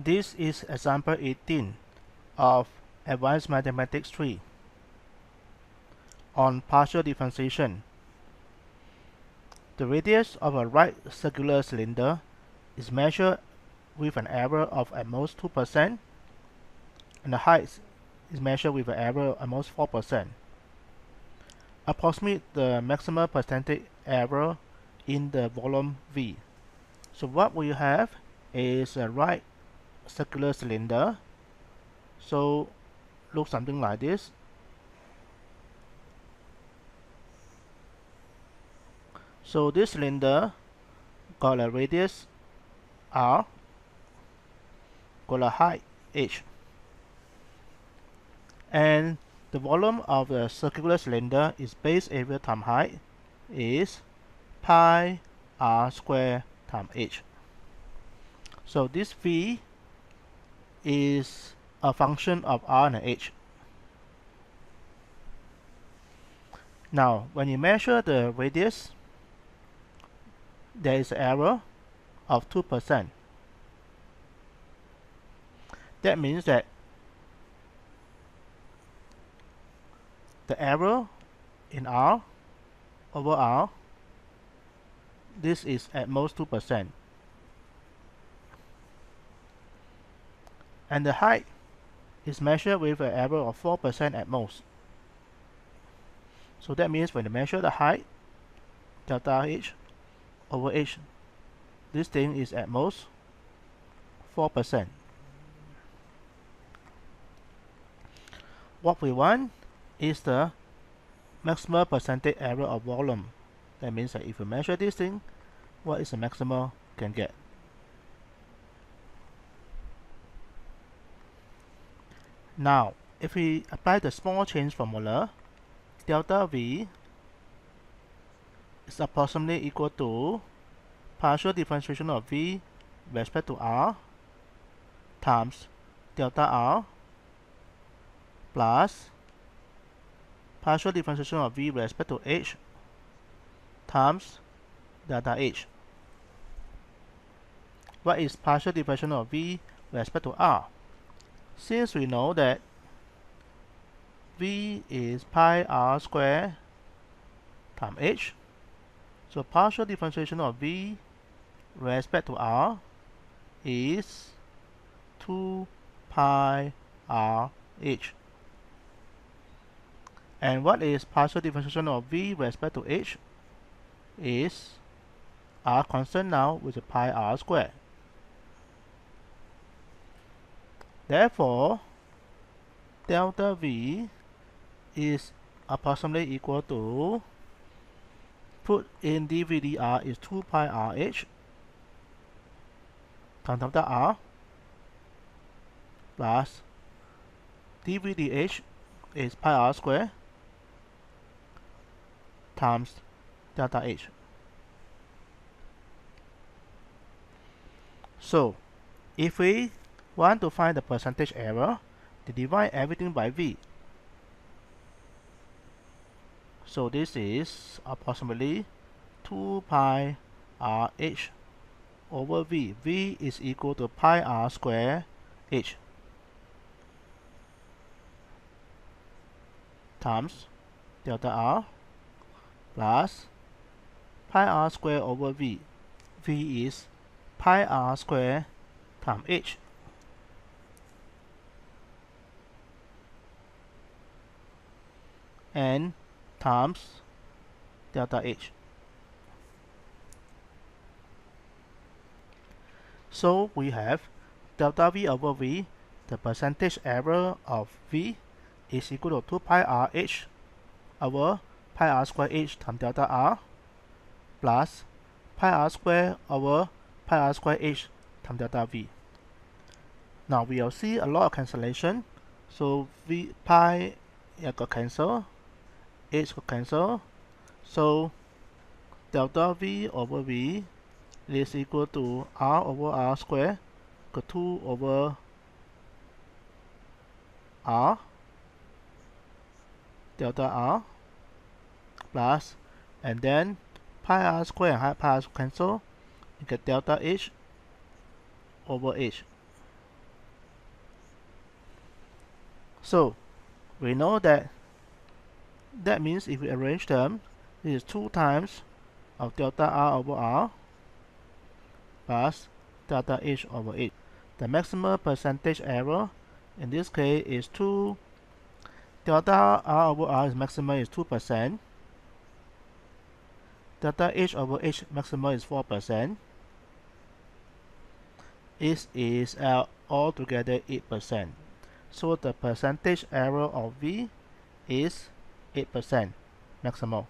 This is example 18 of Advanced Mathematics 3 on partial differentiation. The radius of a right circular cylinder is measured with an error of at most 2%, and the height is measured with an error of at most 4%. Approximate the maximum percentage error in the volume V. So what we have is a right circular cylinder. So look something like this. So this cylinder got a radius R, got a height H, and the volume of the circular cylinder is base area times height is pi r squared times H. So this V is a function of R and H. Now when you measure the radius, there is an error of 2%. That means that the error in R over R, this is at most 2%. And the height is measured with an error of 4% at most. So that means when you measure the height, delta H over H, this thing is at most 4%. What we want is the maximum percentage error of volume. That means that if you measure this thing, what is the maximum you can get? Now, if we apply the small change formula, delta V is approximately equal to partial differentiation of V with respect to R times delta R plus partial differentiation of V with respect to H times delta H. What is partial differentiation of V with respect to R? Since we know that V is pi r squared times H, so partial differentiation of V with respect to R is 2 pi r H. And what is partial differentiation of V with respect to H? Is R constant now with a pi r squared. Therefore, delta V is approximately equal to, put in dV dr is 2 pi r H times delta R plus dV dH is pi r squared times delta H. So if we want to find the percentage error, to divide everything by V. So this is approximately 2 pi r H over V. V is equal to pi r squared H times delta R plus pi r squared over V. V is pi r squared times H. And times delta H. So we have delta V over V, the percentage error of V is equal to 2 pi r H over pi r squared H times delta R plus pi r squared over pi r squared H times delta V. Now we will see a lot of cancellation. So V pi got cancel, H got cancel. So delta V over V is equal to R over R squared, got 2 over R delta R plus, and then pi r squared and pi r cancel, you get delta H over H. So we know that means if we arrange them, this is 2 times of delta R over R plus delta H over H. The maximum percentage error in this case is 2. Delta R over R is maximum is 2%. Delta H over H maximum is 4%. It is altogether 8%. So the percentage error of V is 8% maximum.